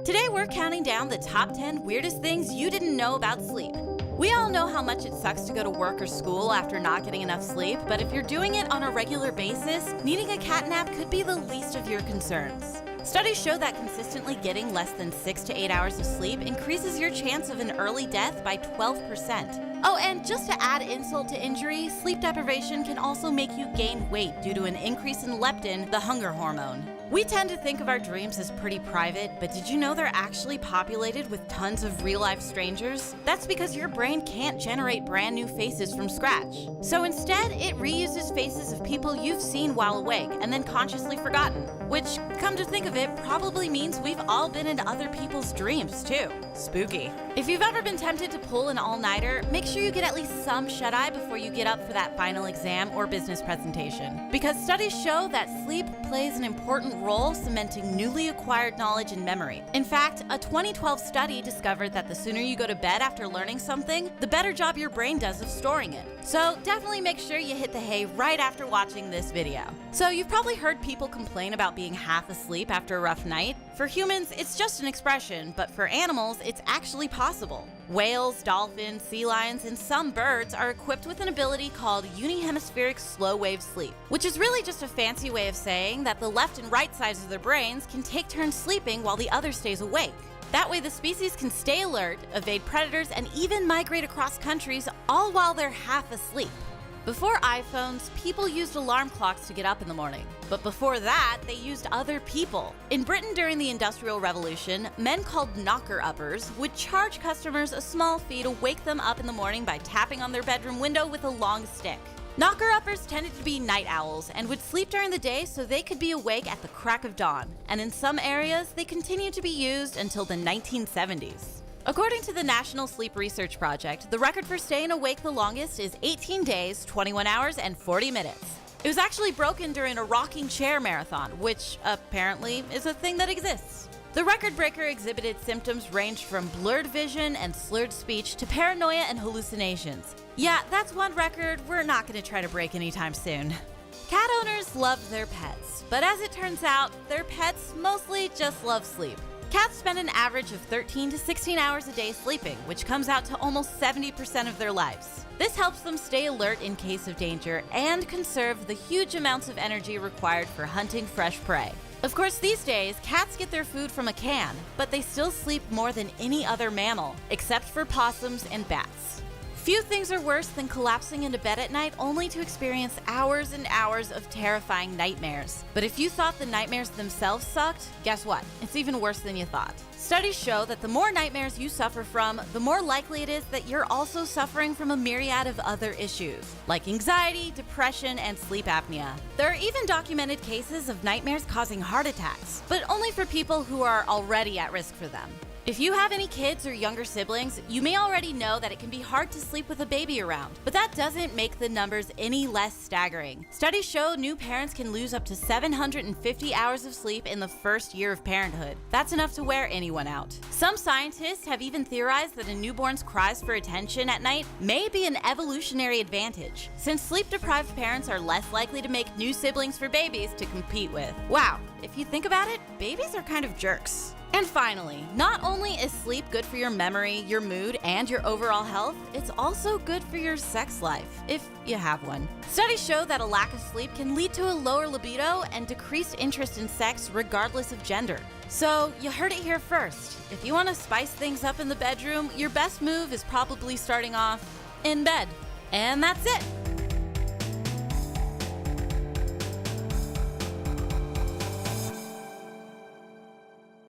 Today we're counting down the top 10 weirdest things you didn't know about sleep. We all know how much it sucks to go to work or school after not getting enough sleep, but if you're doing it on a regular basis, needing a cat nap could be the least of your concerns. Studies show that consistently getting less than 6 to 8 hours of sleep increases your chance of an early death by 12%. Oh, and just to add insult to injury, sleep deprivation can also make you gain weight due to an increase in leptin, the hunger hormone. We tend to think of our dreams as pretty private, but did you know they're actually populated with tons of real-life strangers? That's because your brain can't generate brand new faces from scratch. So instead, it reuses faces of people you've seen while awake and then consciously forgotten, which, come to think of it, probably means we've all been in other people's dreams too. Spooky. If you've ever been tempted to pull an all-nighter, make sure you get at least some shut-eye before you get up for that final exam or business presentation. Because studies show that sleep plays an important role cementing newly acquired knowledge and memory. In fact, a 2012 study discovered that the sooner you go to bed after learning something, the better job your brain does of storing it. So definitely make sure you hit the hay right after watching this video. So you've probably heard people complain about being half asleep after a rough night. For humans, it's just an expression, but for animals, it's actually possible. Whales, dolphins, sea lions, and some birds are equipped with an ability called unihemispheric slow-wave sleep, which is really just a fancy way of saying that the left and right sides of their brains can take turns sleeping while the other stays awake. That way the species can stay alert, evade predators, and even migrate across countries, all while they're half asleep. Before iPhones, people used alarm clocks to get up in the morning. But before that, they used other people. In Britain during the Industrial Revolution, men called knocker-uppers would charge customers a small fee to wake them up in the morning by tapping on their bedroom window with a long stick. Knocker-uppers tended to be night owls and would sleep during the day so they could be awake at the crack of dawn. And in some areas, they continued to be used until the 1970s. According to the National Sleep Research Project, the record for staying awake the longest is 18 days, 21 hours, and 40 minutes. It was actually broken during a rocking chair marathon, which apparently is a thing that exists. The record breaker exhibited symptoms ranged from blurred vision and slurred speech to paranoia and hallucinations. Yeah, that's one record we're not going to try to break anytime soon. Cat owners love their pets, but as it turns out, their pets mostly just love sleep. Cats spend an average of 13 to 16 hours a day sleeping, which comes out to almost 70% of their lives. This helps them stay alert in case of danger and conserve the huge amounts of energy required for hunting fresh prey. Of course, these days, cats get their food from a can, but they still sleep more than any other mammal, except for possums and bats. Few things are worse than collapsing into bed at night only to experience hours and hours of terrifying nightmares. But if you thought the nightmares themselves sucked, guess what? It's even worse than you thought. Studies show that the more nightmares you suffer from, the more likely it is that you're also suffering from a myriad of other issues, like anxiety, depression, and sleep apnea. There are even documented cases of nightmares causing heart attacks, but only for people who are already at risk for them. If you have any kids or younger siblings, you may already know that it can be hard to sleep with a baby around, but that doesn't make the numbers any less staggering. Studies show new parents can lose up to 750 hours of sleep in the first year of parenthood. That's enough to wear anyone out. Some scientists have even theorized that a newborn's cries for attention at night may be an evolutionary advantage, since sleep-deprived parents are less likely to make new siblings for babies to compete with. Wow, if you think about it, babies are kind of jerks. And finally, not only is sleep good for your memory, your mood, and your overall health, it's also good for your sex life, if you have one. Studies show that a lack of sleep can lead to a lower libido and decreased interest in sex regardless of gender. So, you heard it here first. If you want to spice things up in the bedroom, your best move is probably starting off in bed. And that's it!